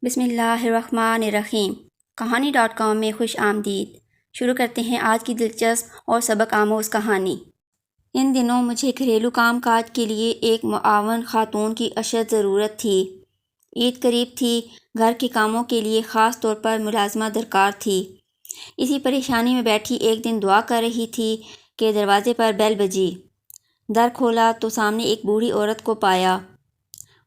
بسم اللہ الرحمن الرحیم۔ کہانی.com میں خوش آمدید۔ شروع کرتے ہیں آج کی دلچسپ اور سبق آموز کہانی۔ ان دنوں مجھے گھریلو کام کاج کے لیے ایک معاون خاتون کی اشد ضرورت تھی۔ عید قریب تھی، گھر کے کاموں کے لیے خاص طور پر ملازمہ درکار تھی۔ اسی پریشانی میں بیٹھی ایک دن دعا کر رہی تھی کہ دروازے پر بیل بجی۔ در کھولا تو سامنے ایک بوڑھی عورت کو پایا۔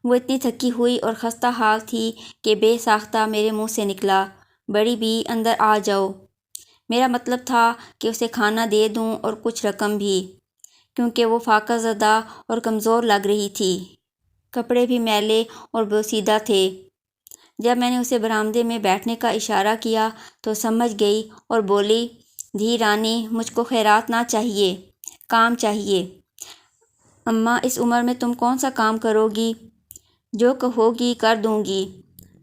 وہ اتنی تھکی ہوئی اور خستہ حال تھی کہ بے ساختہ میرے منہ سے نکلا، بڑی بی اندر آ جاؤ۔ میرا مطلب تھا کہ اسے کھانا دے دوں اور کچھ رقم بھی، کیونکہ وہ فاقہ زدہ اور کمزور لگ رہی تھی۔ کپڑے بھی میلے اور بوسیدہ تھے۔ جب میں نے اسے برآمدے میں بیٹھنے کا اشارہ کیا تو سمجھ گئی اور بولی، دھی رانی، مجھ کو خیرات نہ چاہیے، کام چاہیے۔ اماں، اس عمر میں تم کون سا کام کرو گی؟ جو کہو گی کر دوں گی،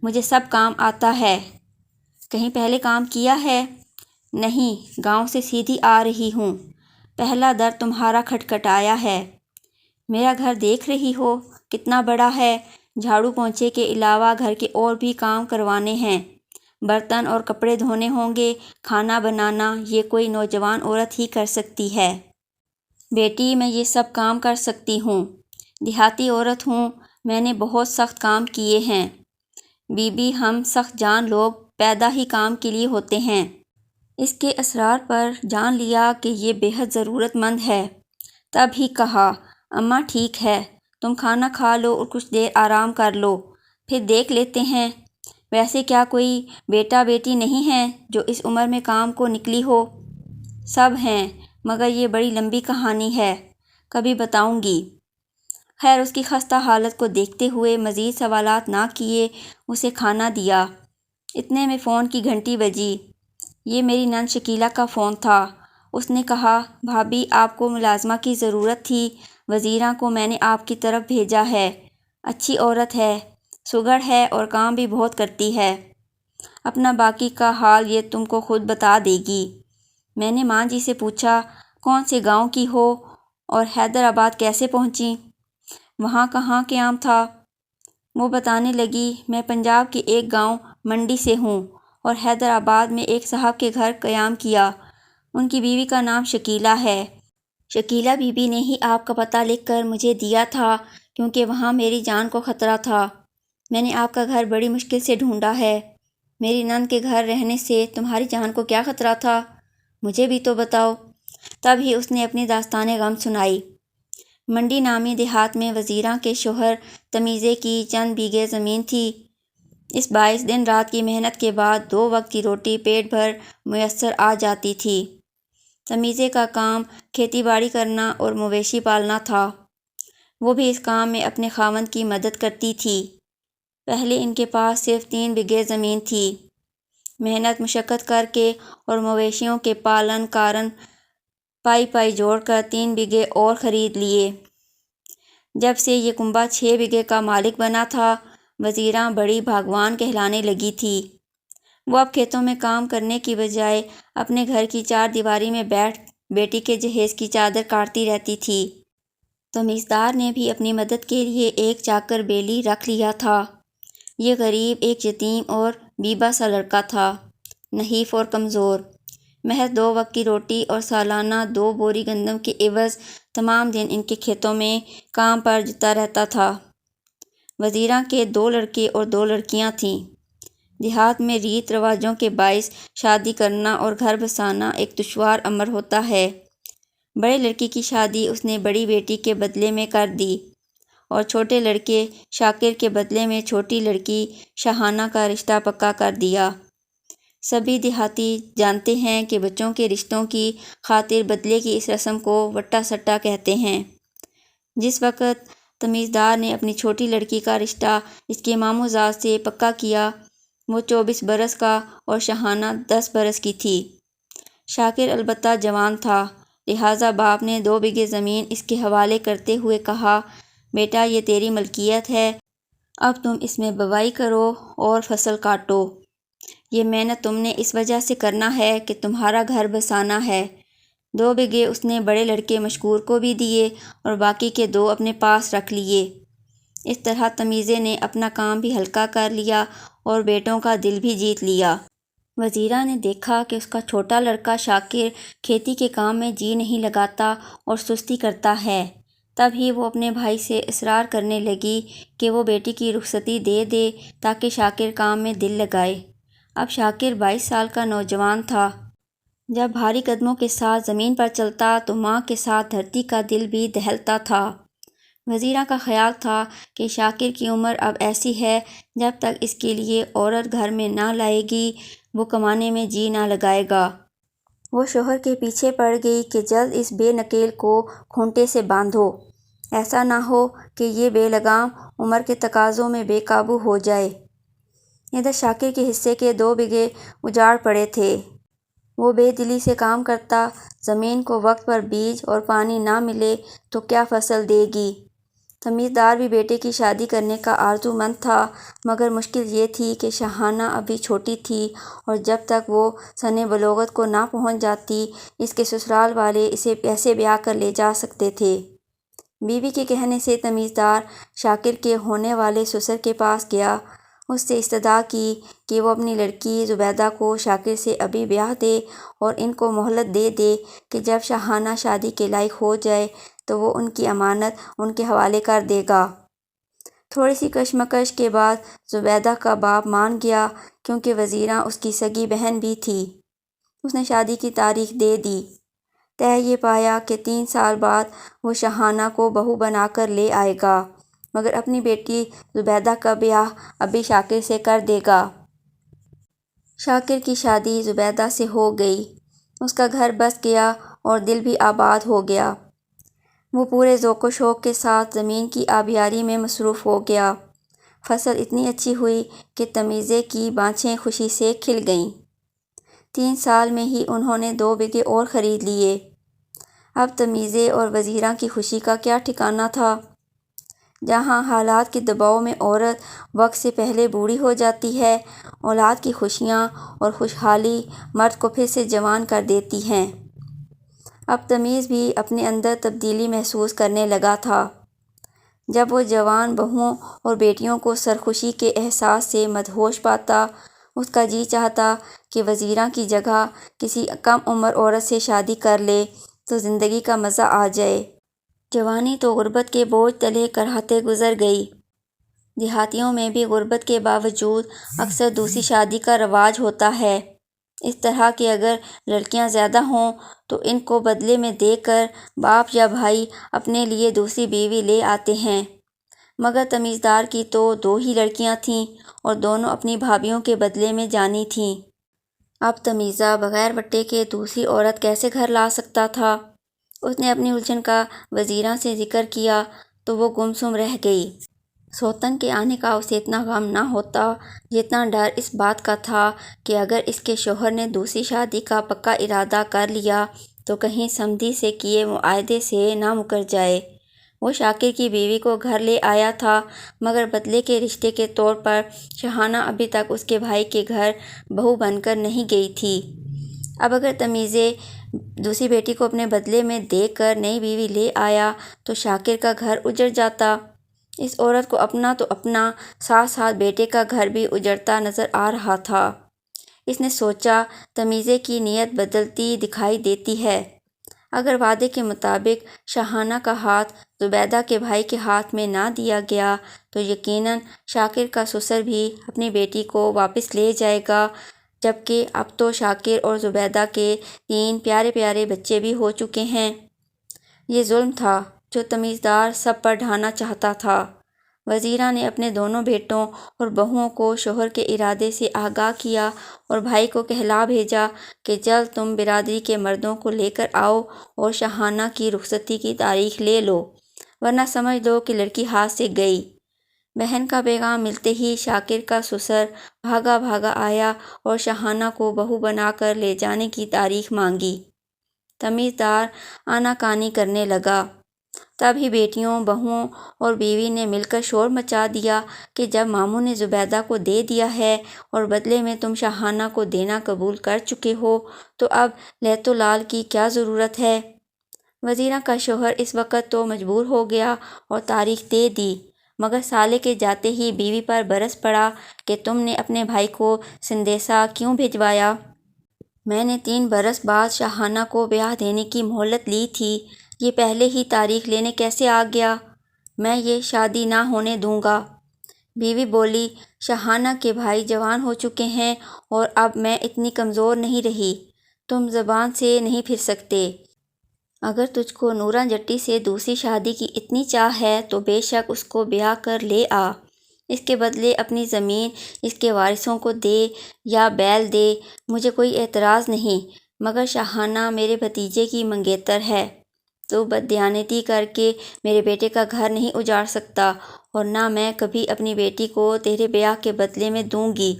مجھے سب کام آتا ہے۔ کہیں پہلے کام کیا ہے؟ نہیں، گاؤں سے سیدھی آ رہی ہوں، پہلا در تمہارا کھٹکھٹایا ہے۔ میرا گھر دیکھ رہی ہو کتنا بڑا ہے، جھاڑو پونچھے کے علاوہ گھر کے اور بھی کام کروانے ہیں، برتن اور کپڑے دھونے ہوں گے، کھانا بنانا یہ کوئی نوجوان عورت ہی کر سکتی ہے۔ بیٹی، میں یہ سب کام کر سکتی ہوں، دیہاتی عورت ہوں، میں نے بہت سخت کام کیے ہیں۔ بی بی، ہم سخت جان لوگ پیدا ہی کام کے لیے ہوتے ہیں۔ اس کے اسرار پر جان لیا کہ یہ بے حد ضرورت مند ہے، تب ہی کہا، اماں ٹھیک ہے، تم کھانا کھا لو اور کچھ دیر آرام کر لو، پھر دیکھ لیتے ہیں۔ ویسے کیا کوئی بیٹا بیٹی نہیں ہے جو اس عمر میں کام کو نکلی ہو؟ سب ہیں، مگر یہ بڑی لمبی کہانی ہے، کبھی بتاؤں گی۔ خیر، اس کی خستہ حالت کو دیکھتے ہوئے مزید سوالات نہ کیے اسے کھانا دیا۔ اتنے میں فون کی گھنٹی بجی۔ یہ میری نند شکیلہ کا فون تھا۔ اس نے کہا، بھابھی، آپ کو ملازمہ کی ضرورت تھی، وزیرہ کو میں نے آپ کی طرف بھیجا ہے، اچھی عورت ہے، سگڑ ہے اور کام بھی بہت کرتی ہے، اپنا باقی کا حال یہ تم کو خود بتا دے گی۔ میں نے ماں جی سے پوچھا، کون سے گاؤں کی ہو اور حیدرآباد کیسے پہنچی؟ وہاں کہاں قیام تھا؟ وہ بتانے لگی، میں پنجاب کے ایک گاؤں منڈی سے ہوں اور حیدرآباد میں ایک صاحب کے گھر قیام کیا، ان کی بیوی کا نام شکیلہ ہے۔ شکیلہ بی بی نے ہی آپ کا پتہ لکھ کر مجھے دیا تھا، کیونکہ وہاں میری جان کو خطرہ تھا۔ میں نے آپ کا گھر بڑی مشکل سے ڈھونڈا ہے۔ میری نند کے گھر رہنے سے تمہاری جان کو کیا خطرہ تھا؟ مجھے بھی تو بتاؤ۔ تب ہی اس نے اپنی داستان غم سنائی۔ منڈی نامی دیہات میں وزیرہ کے شوہر تمیزے کی چند بیگھے زمین تھی، اس باعث دن رات کی محنت کے بعد 2 وقت کی روٹی پیٹ بھر میسر آ جاتی تھی۔ تمیزے کا کام کھیتی باڑی کرنا اور مویشی پالنا تھا۔ وہ بھی اس کام میں اپنے خاوند کی مدد کرتی تھی۔ پہلے ان کے پاس صرف 3 بیگھے زمین تھی۔ محنت مشقت کر کے اور مویشیوں کے پالن کارن پائی جوڑ کر 3 بیگھے اور خرید لیے۔ جب سے یہ کنبہ 6 بیگھے کا مالک بنا تھا، وزیرہ بڑی بھاگوان کہلانے لگی تھی۔ وہ اب کھیتوں میں کام کرنے کی بجائے اپنے گھر کی 4 دیواری میں بیٹھ بیٹی کے جہیز کی چادر کاٹتی رہتی تھی۔ تمیزدار نے بھی اپنی مدد کے لیے ایک چاکر بیلی رکھ لیا تھا۔ یہ غریب ایک یتیم اور بیبہ سا لڑکا تھا، نحیف اور کمزور۔ محض 2 وقت کی روٹی اور سالانہ 2 بوری گندم کے عوض تمام دن ان کے کھیتوں میں کام پر جتا رہتا تھا۔ وزیرہ کے 2 لڑکے اور 2 لڑکیاں تھیں۔ دیہات میں ریت رواجوں کے باعث شادی کرنا اور گھر بسانا ایک دشوار امر ہوتا ہے۔ بڑے لڑکی کی شادی اس نے بڑی بیٹی کے بدلے میں کر دی اور چھوٹے لڑکے شاکر کے بدلے میں چھوٹی لڑکی شاہانہ کا رشتہ پکا کر دیا۔ سبھی دیہاتی جانتے ہیں کہ بچوں کے رشتوں کی خاطر بدلے کی اس رسم کو وٹا سٹا کہتے ہیں۔ جس وقت تمیزدار نے اپنی چھوٹی لڑکی کا رشتہ اس کے ماموں زاد سے پکا کیا، وہ 24 برس کا اور شاہانہ 10 برس کی تھی۔ شاکر البتہ جوان تھا، لہٰذا باپ نے 2 بیگھے زمین اس کے حوالے کرتے ہوئے کہا، بیٹا، یہ تیری ملکیت ہے، اب تم اس میں بوائی کرو اور فصل کاٹو۔ یہ محنت تم نے اس وجہ سے کرنا ہے کہ تمہارا گھر بسانا ہے۔ 2 بیگھے اس نے بڑے لڑکے مشکور کو بھی دیے اور باقی کے 2 اپنے پاس رکھ لیے۔ اس طرح تمیزے نے اپنا کام بھی ہلکا کر لیا اور بیٹوں کا دل بھی جیت لیا۔ وزیرہ نے دیکھا کہ اس کا چھوٹا لڑکا شاکر کھیتی کے کام میں جی نہیں لگاتا اور سستی کرتا ہے۔ تب ہی وہ اپنے بھائی سے اصرار کرنے لگی کہ وہ بیٹی کی رخصتی دے دے تاکہ شاکر کام میں دل لگائے۔ اب شاکر 22 سال کا نوجوان تھا۔ جب بھاری قدموں کے ساتھ زمین پر چلتا تو ماں کے ساتھ دھرتی کا دل بھی دہلتا تھا۔ وزیرہ کا خیال تھا کہ شاکر کی عمر اب ایسی ہے جب تک اس کے لیے عورت گھر میں نہ لائے گی وہ کمانے میں جی نہ لگائے گا۔ وہ شوہر کے پیچھے پڑ گئی کہ جلد اس بے نکیل کو کھونٹے سے باندھو، ایسا نہ ہو کہ یہ بے لگام عمر کے تقاضوں میں بے قابو ہو جائے۔ ادھر شاکر کے حصے کے 2 بیگھے اجاڑ پڑے تھے۔ وہ بے دلی سے کام کرتا، زمین کو وقت پر بیج اور پانی نہ ملے تو کیا فصل دے گی۔ تمیزدار بھی بیٹے کی شادی کرنے کا آرزومند تھا، مگر مشکل یہ تھی کہ شاہانہ ابھی چھوٹی تھی اور جب تک وہ سن بلوغت کو نہ پہنچ جاتی اس کے سسرال والے اسے ایسے بیاہ کر لے جا سکتے تھے۔ بیوی کے کہنے سے تمیزدار شاکر کے ہونے والے سسر کے پاس گیا، اس سے استدعا کی کہ وہ اپنی لڑکی زبیدہ کو شاکر سے ابھی بیاہ دے اور ان کو مہلت دے دے کہ جب شاہانہ شادی کے لائق ہو جائے تو وہ ان کی امانت ان کے حوالے کر دے گا۔ تھوڑی سی کشمکش کے بعد زبیدہ کا باپ مان گیا کیونکہ وزیرہ اس کی سگی بہن بھی تھی۔ اس نے شادی کی تاریخ دے دی۔ طے یہ پایا کہ 3 سال بعد وہ شاہانہ کو بہو بنا کر لے آئے گا، مگر اپنی بیٹی زبیدہ کا بیاہ ابھی شاکر سے کر دے گا۔ شاکر کی شادی زبیدہ سے ہو گئی، اس کا گھر بس گیا اور دل بھی آباد ہو گیا۔ وہ پورے ذوق و شوق کے ساتھ زمین کی آبیاری میں مصروف ہو گیا۔ فصل اتنی اچھی ہوئی کہ تمیزے کی بانجھیں خوشی سے کھل گئیں۔ 3 سال میں ہی انہوں نے 2 بیگھے اور خرید لیے۔ اب تمیزے اور وزیرہ کی خوشی کا کیا ٹھکانہ تھا۔ جہاں حالات کے دباؤ میں عورت وقت سے پہلے بوڑھی ہو جاتی ہے، اولاد کی خوشیاں اور خوشحالی مرد کو پھر سے جوان کر دیتی ہیں۔ اب تمیز بھی اپنے اندر تبدیلی محسوس کرنے لگا تھا۔ جب وہ جوان بہوؤں اور بیٹیوں کو سرخوشی کے احساس سے مدہوش پاتا، اس کا جی چاہتا کہ وزیرہ کی جگہ کسی کم عمر عورت سے شادی کر لے تو زندگی کا مزہ آ جائے۔ جوانی تو غربت کے بوجھ تلے کراہتے گزر گئی۔ دیہاتیوں میں بھی غربت کے باوجود اکثر دوسری شادی کا رواج ہوتا ہے۔ اس طرح کہ اگر لڑکیاں زیادہ ہوں تو ان کو بدلے میں دے کر باپ یا بھائی اپنے لیے دوسری بیوی لے آتے ہیں، مگر تمیزدار کی تو 2 ہی لڑکیاں تھیں اور دونوں اپنی بھابھیوں کے بدلے میں جانی تھیں۔ اب تمیزہ بغیر بٹے کے دوسری عورت کیسے گھر لا سکتا تھا؟ اس نے اپنی الجھن کا وزیرہ سے ذکر کیا تو وہ گمسم رہ گئی۔ سوتن کے آنے کا اسے اتنا غم نہ ہوتا جتنا ڈر اس بات کا تھا کہ اگر اس کے شوہر نے دوسری شادی کا پکا ارادہ کر لیا تو کہیں سمدھی سے کیے معاہدے سے نہ مکر جائے۔ وہ شاکر کی بیوی کو گھر لے آیا تھا، مگر بدلے کے رشتے کے طور پر شاہانہ ابھی تک اس کے بھائی کے گھر بہو بن کر نہیں گئی تھی۔ اب اگر تمیزے دوسری بیٹی کو اپنے بدلے میں دے کر نئی بیوی لے آیا تو شاکر کا گھر اجڑ جاتا۔ اس عورت کو اپنا تو اپنا، ساتھ ساتھ بیٹے کا گھر بھی اجڑتا نظر آ رہا تھا۔ اس نے سوچا تمیزے کی نیت بدلتی دکھائی دیتی ہے۔ اگر وعدے کے مطابق شاہانہ کا ہاتھ زبیدہ کے بھائی کے ہاتھ میں نہ دیا گیا تو یقیناً شاکر کا سسر بھی اپنی بیٹی کو واپس لے جائے گا، جبکہ اب تو شاکر اور زبیدہ کے 3 پیارے پیارے بچے بھی ہو چکے ہیں۔ یہ ظلم تھا جو تمیزدار سب پر ڈھانا چاہتا تھا۔ وزیرہ نے اپنے دونوں بیٹوں اور بہوؤں کو شوہر کے ارادے سے آگاہ کیا اور بھائی کو کہلا بھیجا کہ جلد تم برادری کے مردوں کو لے کر آؤ اور شاہانہ کی رخصتی کی تاریخ لے لو، ورنہ سمجھ لو کہ لڑکی ہاتھ سے گئی۔ بہن کا پیغام ملتے ہی شاکر کا سسر بھاگا بھاگا آیا اور شاہانہ کو بہو بنا کر لے جانے کی تاریخ مانگی۔ تمیزدار آناکانی کرنے لگا۔ تب ہی بیٹیوں، بہوؤں اور بیوی نے مل کر شور مچا دیا کہ جب ماموں نے زبیدہ کو دے دیا ہے اور بدلے میں تم شاہانہ کو دینا قبول کر چکے ہو تو اب لیت و لال کی کیا ضرورت ہے؟ وزیرہ کا شوہر اس وقت تو مجبور ہو گیا اور تاریخ دے دی، مگر سالے کے جاتے ہی بیوی پر برس پڑا کہ تم نے اپنے بھائی کو سندیسا کیوں بھجوایا؟ میں نے 3 برس بعد شاہانہ کو بیاہ دینے کی مہلت لی تھی، یہ پہلے ہی تاریخ لینے کیسے آ گیا؟ میں یہ شادی نہ ہونے دوں گا۔ بیوی بولی، شاہانہ کے بھائی جوان ہو چکے ہیں اور اب میں اتنی کمزور نہیں رہی، تم زبان سے نہیں پھر سکتے۔ اگر تجھ کو نورا جٹی سے دوسری شادی کی اتنی چاہ ہے تو بے شک اس کو بیاہ کر لے آ، اس کے بدلے اپنی زمین اس کے وارثوں کو دے یا بیل دے، مجھے کوئی اعتراض نہیں، مگر شاہانہ میرے بھتیجے کی منگیتر ہے، تو بددیانتی کر کے میرے بیٹے کا گھر نہیں اجاڑ سکتا، اور نہ میں کبھی اپنی بیٹی کو تیرے بیاہ کے بدلے میں دوں گی۔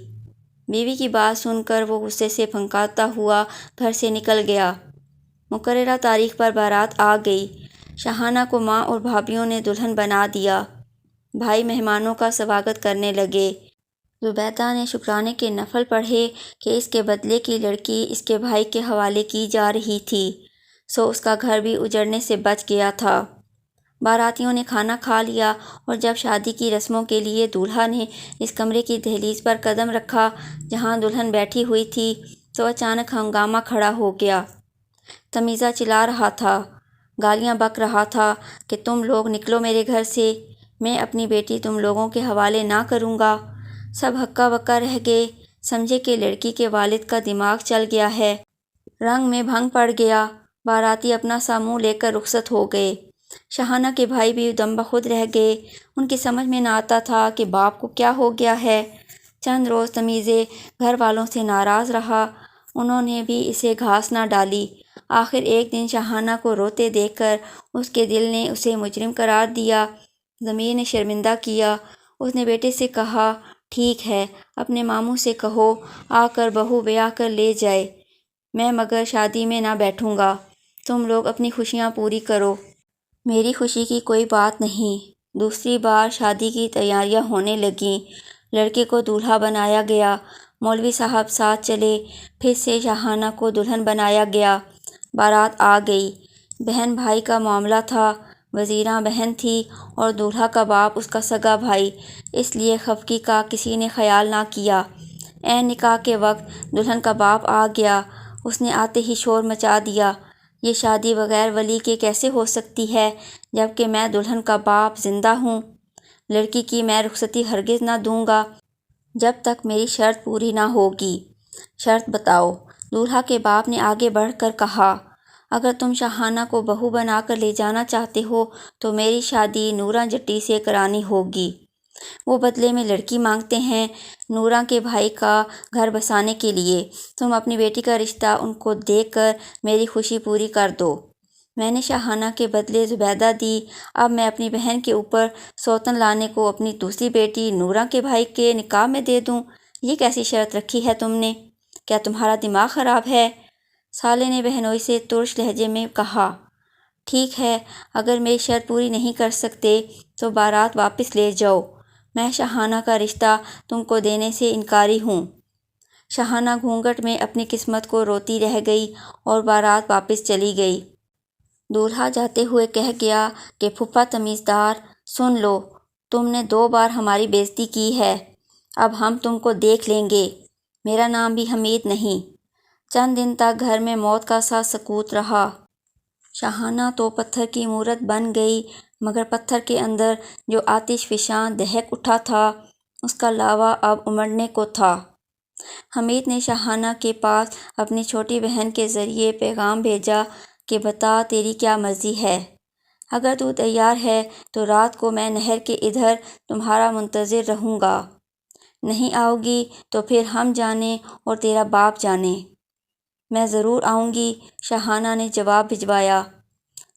بیوی کی بات سن کر وہ غصے سے پھنکاتا ہوا گھر سے نکل گیا۔ مقررہ تاریخ پر بارات آ گئی۔ شاہانہ کو ماں اور بھابھیوں نے دلہن بنا دیا۔ بھائی مہمانوں کا سواگت کرنے لگے۔ زبیدہ نے شکرانے کے نفل پڑھے کہ اس کے بدلے کی لڑکی اس کے بھائی کے حوالے کی جا رہی تھی، سو اس کا گھر بھی اجڑنے سے بچ گیا تھا۔ باراتیوں نے کھانا کھا لیا اور جب شادی کی رسموں کے لیے دولہا نے اس کمرے کی دہلیز پر قدم رکھا جہاں دلہن بیٹھی ہوئی تھی تو اچانک ہنگامہ کھڑا ہو گیا۔ تمیزہ چلا رہا تھا، گالیاں بک رہا تھا کہ تم لوگ نکلو میرے گھر سے، میں اپنی بیٹی تم لوگوں کے حوالے نہ کروں گا۔ سب ہکا بکا رہ گئے، سمجھے کہ لڑکی کے والد کا دماغ چل گیا ہے، رنگ میں بھنگ پڑ گیا۔ باراتی اپنا سا منہ لے کر رخصت ہو گئے۔ شاہانہ کے بھائی بھی دم بخود رہ گئے، ان کی سمجھ میں نہ آتا تھا کہ باپ کو کیا ہو گیا ہے۔ چند روز تمیزے گھر والوں سے ناراض رہا، انہوں نے بھی اسے گھاس نہ ڈالی۔ آخر ایک دن شاہانہ کو روتے دیکھ کر اس کے دل نے اسے مجرم قرار دیا، ضمیر نے شرمندہ کیا۔ اس نے بیٹے سے کہا، ٹھیک ہے، اپنے ماموں سے کہو آ کر بہو بیاہ کر لے جائے، میں مگر شادی میں نہ بیٹھوں گا، تم لوگ اپنی خوشیاں پوری کرو، میری خوشی کی کوئی بات نہیں۔ دوسری بار شادی کی تیاریاں ہونے لگیں، لڑکے کو دولہا بنایا گیا، مولوی صاحب ساتھ چلے، پھر سے شاہانہ کو دلہن بنایا گیا۔ بارات آ گئی، بہن بھائی کا معاملہ تھا، وزیراں بہن تھی اور دولہا کا باپ اس کا سگا بھائی، اس لیے خفگی کا کسی نے خیال نہ کیا۔ عین نکاح کے وقت دلہن کا باپ آ گیا، اس نے آتے ہی شور مچا دیا، یہ شادی بغیر ولی کے کیسے ہو سکتی ہے جبکہ میں دلہن کا باپ زندہ ہوں؟ لڑکی کی میں رخصتی ہرگز نہ دوں گا جب تک میری شرط پوری نہ ہوگی۔ شرط بتاؤ؟ دولہا کے باپ نے آگے بڑھ کر کہا، اگر تم شاہانہ کو بہو بنا کر لے جانا چاہتے ہو تو میری شادی نورا جٹی سے کرانی ہوگی، وہ بدلے میں لڑکی مانگتے ہیں نورا کے بھائی کا گھر بسانے کے لیے، تم اپنی بیٹی کا رشتہ ان کو دے کر میری خوشی پوری کر دو۔ میں نے شاہانہ کے بدلے زبیدہ دی، اب میں اپنی بہن کے اوپر سوتن لانے کو اپنی دوسری بیٹی نورا کے بھائی کے نکاح میں دے دوں، یہ کیسی شرط رکھی ہے تم نے؟ کیا تمہارا دماغ خراب ہے؟ سالے نے بہنوئی سے ترش لہجے میں کہا، ٹھیک ہے، اگر میری شرط پوری نہیں کر سکتے تو بارات واپس لے جاؤ، میں شاہانہ کا رشتہ تم کو دینے سے انکاری ہوں۔ شاہانہ گھونگھٹ میں اپنی قسمت کو روتی رہ گئی اور بارات واپس چلی گئی۔ دولہا جاتے ہوئے کہہ گیا کہ پھوپھا تمیزدار، سن لو، تم نے 2 بار ہماری بے عزتی کی ہے، اب ہم تم کو دیکھ لیں گے، میرا نام بھی حمید نہیں۔ چند دن تک گھر میں موت کا سا سکوت رہا۔ شاہانہ تو پتھر کی مورت بن گئی، مگر پتھر کے اندر جو آتش فشاں دہک اٹھا تھا اس کا لاوا اب امڑنے کو تھا۔ حمید نے شاہانہ کے پاس اپنی چھوٹی بہن کے ذریعے پیغام بھیجا کہ بتا تیری کیا مرضی ہے، اگر تو تیار ہے تو رات کو میں نہر کے ادھر تمہارا منتظر رہوں گا، نہیں آؤ گی تو پھر ہم جانے اور تیرا باپ جانے۔ میں ضرور آؤں گی، شاہانہ نے جواب بھجوایا،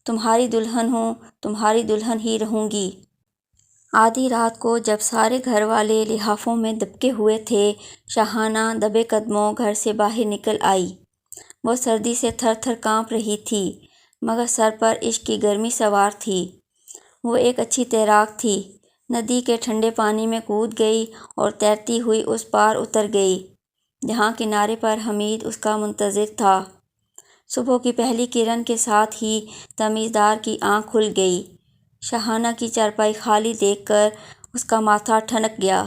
تمہاری دلہن ہوں، تمہاری دلہن ہی رہوں گی۔ آدھی رات کو جب سارے گھر والے لحافوں میں دبکے ہوئے تھے، شاہانہ دبے قدموں گھر سے باہر نکل آئی۔ وہ سردی سے تھر تھر کانپ رہی تھی، مگر سر پر عشق کی گرمی سوار تھی۔ وہ ایک اچھی تیراک تھی، ندی کے ٹھنڈے پانی میں کود گئی اور تیرتی ہوئی اس پار اتر گئی جہاں کنارے پر حمید اس کا منتظر تھا۔ صبح کی پہلی کرن کے ساتھ ہی تمیزدار کی آنکھ کھل گئی، شاہانہ کی چارپائی خالی دیکھ کر اس کا ماتھا ٹھنک گیا۔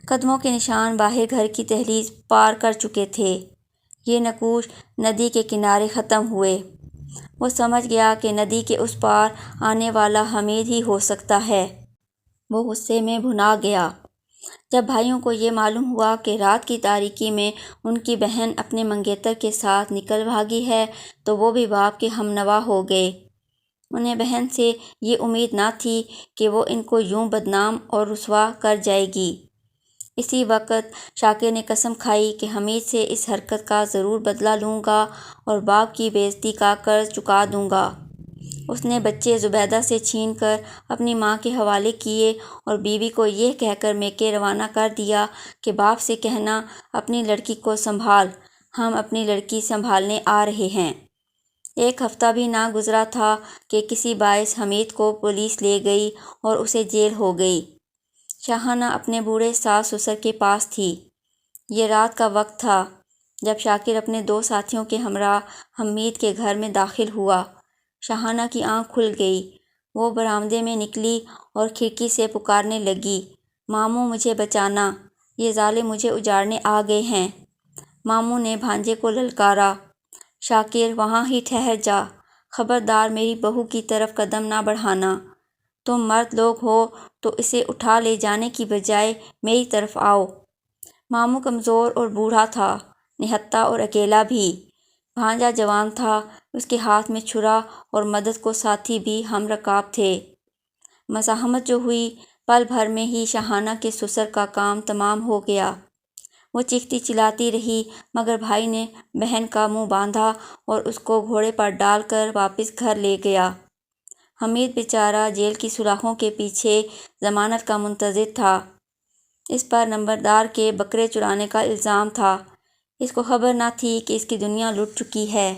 قدموں کے نشان باہر گھر کی دہلیز پار کر چکے تھے۔ یہ نقوش ندی کے کنارے ختم ہوئے۔ وہ سمجھ گیا کہ ندی کے اس پار آنے والا حمید ہی ہو سکتا ہے۔ وہ غصے میں بھنا گیا۔ جب بھائیوں کو یہ معلوم ہوا کہ رات کی تاریکی میں ان کی بہن اپنے منگیتر کے ساتھ نکل بھاگی ہے تو وہ بھی باپ کے ہمنوا ہو گئے۔ انہیں بہن سے یہ امید نہ تھی کہ وہ ان کو یوں بدنام اور رسوا کر جائے گی۔ اسی وقت شاکر نے قسم کھائی کہ حمید سے اس حرکت کا ضرور بدلہ لوں گا اور باپ کی بے عزتی کا قرض چکا دوں گا۔ اس نے بچے زبیدہ سے چھین کر اپنی ماں کے حوالے کیے اور بیوی کو یہ کہہ کر میکے روانہ کر دیا کہ باپ سے کہنا اپنی لڑکی کو سنبھال، ہم اپنی لڑکی سنبھالنے آ رہے ہیں۔ ایک ہفتہ بھی نہ گزرا تھا کہ کسی باعث حمید کو پولیس لے گئی اور اسے جیل ہو گئی۔ شاہانہ اپنے بوڑھے ساس سسر کے پاس تھی۔ یہ رات کا وقت تھا جب شاکر اپنے 2 ساتھیوں کے ہمراہ حمید کے گھر میں داخل ہوا۔ شاہانہ کی آنکھ کھل گئی۔ وہ برآمدے میں نکلی اور کھڑکی سے پکارنے لگی، ماموں مجھے بچانا، یہ ظالم مجھے اجاڑنے آ گئے ہیں۔ ماموں نے بھانجے کو للکارا، شاکر وہاں ہی ٹھہر جا، خبردار میری بہو کی طرف قدم نہ بڑھانا۔ تم مرد لوگ ہو تو اسے اٹھا لے جانے کی بجائے میری طرف آؤ۔ ماموں کمزور اور بوڑھا تھا، نہتہ اور اکیلا بھی۔ بھانجا جوان تھا، اس کے ہاتھ میں چھرا اور مدد کو ساتھی بھی ہم رکاب تھے۔ مزاحمت جو ہوئی، پل بھر میں ہی شاہانہ کے سسر کا کام تمام ہو گیا۔ وہ چیختی چلاتی رہی مگر بھائی نے بہن کا منہ باندھا اور اس کو گھوڑے پر ڈال کر واپس گھر لے گیا۔ حمید بیچارہ جیل کی سلاخوں کے پیچھے ضمانت کا منتظر تھا۔ اس پر نمبردار کے بکرے چرانے کا الزام تھا۔ اس کو خبر نہ تھی کہ اس کی دنیا لٹ چکی ہے۔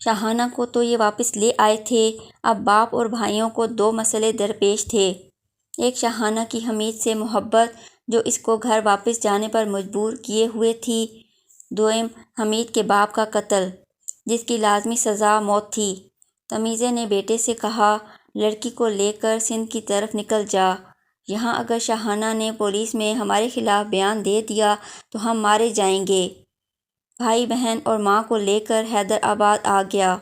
شاہانہ کو تو یہ واپس لے آئے تھے، اب باپ اور بھائیوں کو 2 مسئلے درپیش تھے۔ ایک شاہانہ کی حمید سے محبت جو اس کو گھر واپس جانے پر مجبور کیے ہوئے تھی، دوئم حمید کے باپ کا قتل جس کی لازمی سزا موت تھی۔ تمیزے نے بیٹے سے کہا، لڑکی کو لے کر سندھ کی طرف نکل جا، یہاں اگر شاہانہ نے پولیس میں ہمارے خلاف بیان دے دیا تو ہم مارے جائیں گے۔ بھائی بہن اور ماں کو لے کر حیدرآباد آ گیا۔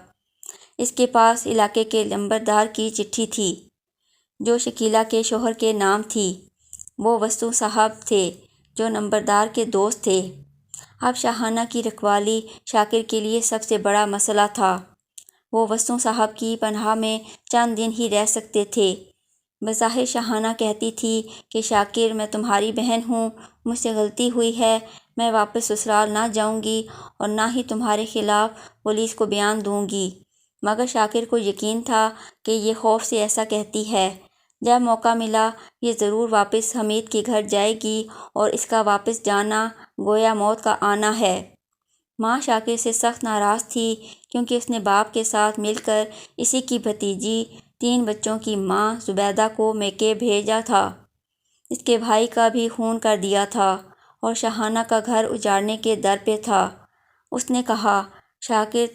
اس کے پاس علاقے کے نمبردار کی چٹھی تھی جو شکیلہ کے شوہر کے نام تھی۔ وہ وسطو صاحب تھے جو نمبردار کے دوست تھے۔ اب شاہانہ کی رکھوالی شاکر کے لیے سب سے بڑا مسئلہ تھا۔ وہ وسطو صاحب کی پناہ میں چند دن ہی رہ سکتے تھے۔ بظاہر شاہانہ کہتی تھی کہ شاکر میں تمہاری بہن ہوں، مجھ سے غلطی ہوئی ہے، میں واپس سسرال نہ جاؤں گی اور نہ ہی تمہارے خلاف پولیس کو بیان دوں گی، مگر شاکر کو یقین تھا کہ یہ خوف سے ایسا کہتی ہے۔ جب موقع ملا یہ ضرور واپس حمید کے گھر جائے گی اور اس کا واپس جانا گویا موت کا آنا ہے۔ ماں شاکر سے سخت ناراض تھی کیونکہ اس نے باپ کے ساتھ مل کر اسی کی بھتیجی 3 بچوں کی ماں زبیدہ کو میکے بھیجا تھا۔ اس کے بھائی کا بھی خون کر دیا تھا اور شاہانہ کا گھر اجاڑنے کے در پہ تھا۔ اس نے کہا، شاکر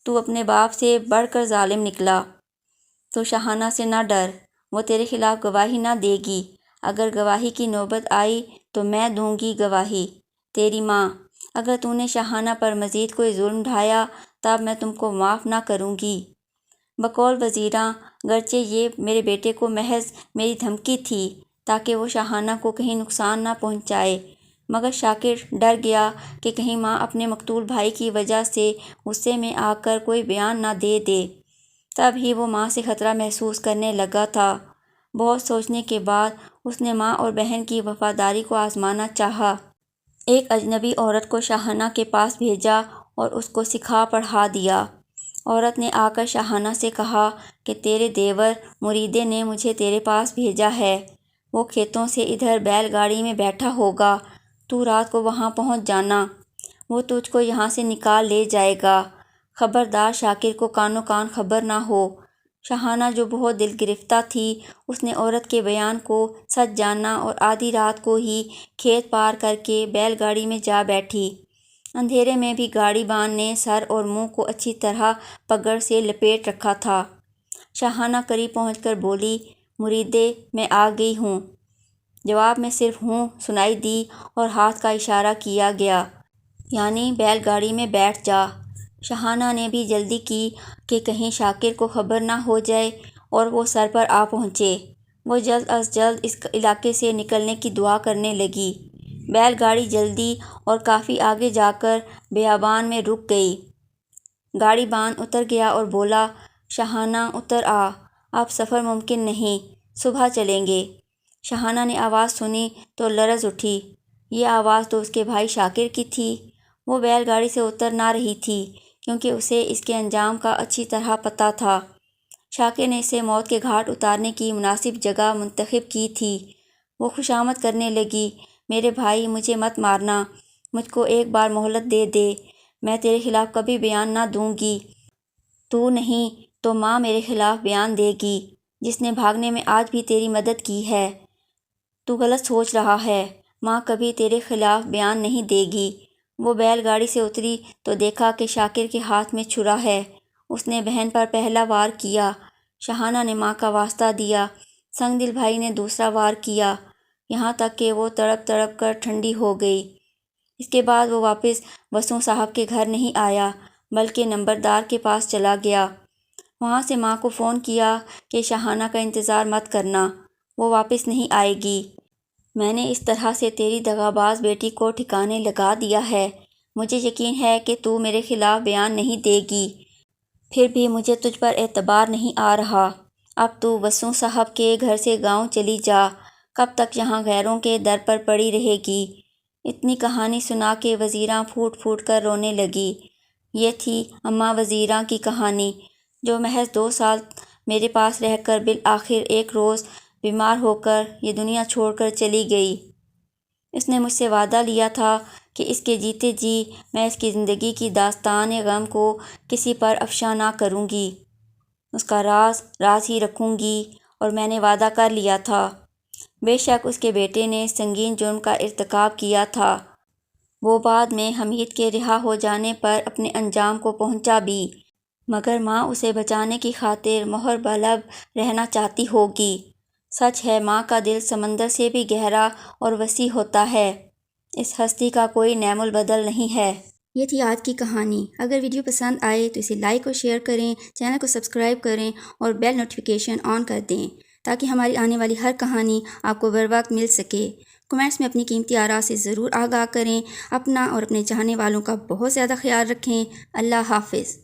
تو اپنے باپ سے بڑھ کر ظالم نکلا۔ تو شاہانہ سے نہ ڈر، وہ تیرے خلاف گواہی نہ دے گی۔ اگر گواہی کی نوبت آئی تو میں دوں گی گواہی، تیری ماں۔ اگر تو نے شاہانہ پر مزید کوئی ظلم ڈھایا تب میں تم کو معاف نہ کروں گی۔ بقول وزیراں، گرچہ یہ میرے بیٹے کو محض میری دھمکی تھی تاکہ وہ شاہانہ کو کہیں نقصان نہ پہنچائے، مگر شاکر ڈر گیا کہ کہیں ماں اپنے مقتول بھائی کی وجہ سے غصے میں آ کر کوئی بیان نہ دے دے۔ تب ہی وہ ماں سے خطرہ محسوس کرنے لگا تھا۔ بہت سوچنے کے بعد اس نے ماں اور بہن کی وفاداری کو آزمانا چاہا۔ ایک اجنبی عورت کو شاہانہ کے پاس بھیجا اور اس کو سکھا پڑھا دیا۔ عورت نے آ کر شاہانہ سے کہا کہ تیرے دیور مریدے نے مجھے تیرے پاس بھیجا ہے، وہ کھیتوں سے ادھر بیل گاڑی میں بیٹھا ہوگا، تو رات کو وہاں پہنچ جانا، وہ تجھ کو یہاں سے نکال لے جائے گا، خبردار شاکر کو کانوں کان خبر نہ ہو۔ شاہانہ جو بہت دل گرفتہ تھی، اس نے عورت کے بیان کو سچ جانا اور آدھی رات کو ہی کھیت پار کر کے بیل گاڑی میں جا بیٹھی۔ اندھیرے میں بھی گاڑی بان نے سر اور منہ کو اچھی طرح پگڑ سے لپیٹ رکھا تھا۔ شاہانہ قریب پہنچ کر بولی، مریدے میں آ گئی ہوں۔ جواب میں صرف ہوں سنائی دی اور ہاتھ کا اشارہ کیا گیا، یعنی بیل گاڑی میں بیٹھ جا۔ شاہانہ نے بھی جلدی کی کہ کہیں شاکر کو خبر نہ ہو جائے اور وہ سر پر آ پہنچے۔ وہ جلد از جلد اس علاقے سے نکلنے کی دعا کرنے لگی۔ بیل گاڑی جلدی اور کافی آگے جا کر بیابان میں رک گئی۔ گاڑی بان اتر گیا اور بولا، شاہانہ اتر آ، اب سفر ممکن نہیں، صبح چلیں گے۔ شاہانہ نے آواز سنی تو لرز اٹھی۔ یہ آواز تو اس کے بھائی شاکر کی تھی۔ وہ بیل گاڑی سے اتر نہ رہی تھی کیونکہ اسے اس کے انجام کا اچھی طرح پتہ تھا۔ شاکر نے اسے موت کے گھاٹ اتارنے کی مناسب جگہ منتخب کی تھی۔ وہ خوشامد کرنے لگی، میرے بھائی مجھے مت مارنا، مجھ کو ایک بار مہلت دے دے، میں تیرے خلاف کبھی بیان نہ دوں گی۔ تو نہیں تو ماں میرے خلاف بیان دے گی، جس نے بھاگنے میں آج بھی تیری مدد کی ہے۔ تو غلط سوچ رہا ہے، ماں کبھی تیرے خلاف بیان نہیں دے گی۔ وہ بیل گاڑی سے اتری تو دیکھا کہ شاکر کے ہاتھ میں چھرا ہے۔ اس نے بہن پر پہلا وار کیا۔ شاہانہ نے ماں کا واسطہ دیا۔ سنگ دل بھائی نے دوسرا وار کیا، یہاں تک کہ وہ تڑپ تڑپ کر ٹھنڈی ہو گئی۔ اس کے بعد وہ واپس وسوں صاحب کے گھر نہیں آیا بلکہ نمبردار کے پاس چلا گیا۔ وہاں سے ماں کو فون کیا کہ شاہانہ کا انتظار مت کرنا، وہ واپس نہیں آئے گی۔ میں نے اس طرح سے تیری دغاباز بیٹی کو ٹھکانے لگا دیا ہے۔ مجھے یقین ہے کہ تو میرے خلاف بیان نہیں دے گی، پھر بھی مجھے تجھ پر اعتبار نہیں آ رہا۔ اب تو وسوں صاحب کے گھر سے گاؤں چلی جا، کب تک یہاں غیروں کے در پر پڑی رہے گی؟ اتنی کہانی سنا کے وزیراں پھوٹ پھوٹ کر رونے لگی۔ یہ تھی اماں وزیراں کی کہانی، جو محض 2 سال میرے پاس رہ کر بالآخر ایک روز بیمار ہو کر یہ دنیا چھوڑ کر چلی گئی۔ اس نے مجھ سے وعدہ لیا تھا کہ اس کے جیتے جی میں اس کی زندگی کی داستان غم کو کسی پر افشا نہ کروں گی، اس کا راز راز ہی رکھوں گی، اور میں نے وعدہ کر لیا تھا۔ بے شک اس کے بیٹے نے سنگین جرم کا ارتکاب کیا تھا، وہ بعد میں حمید کے رہا ہو جانے پر اپنے انجام کو پہنچا بھی، مگر ماں اسے بچانے کی خاطر مہر بلب رہنا چاہتی ہوگی۔ سچ ہے، ماں کا دل سمندر سے بھی گہرا اور وسیع ہوتا ہے، اس ہستی کا کوئی نعم البدل نہیں ہے۔ یہ تھی آج کی کہانی۔ اگر ویڈیو پسند آئے تو اسے لائک اور شیئر کریں، چینل کو سبسکرائب کریں اور بیل نوٹیفیکیشن آن کر دیں تاکہ ہماری آنے والی ہر کہانی آپ کو بر وقت مل سکے۔ کمنٹس میں اپنی قیمتی آراء سے ضرور آگاہ کریں۔ اپنا اور اپنے چاہنے والوں کا بہت زیادہ خیال رکھیں۔ اللہ حافظ۔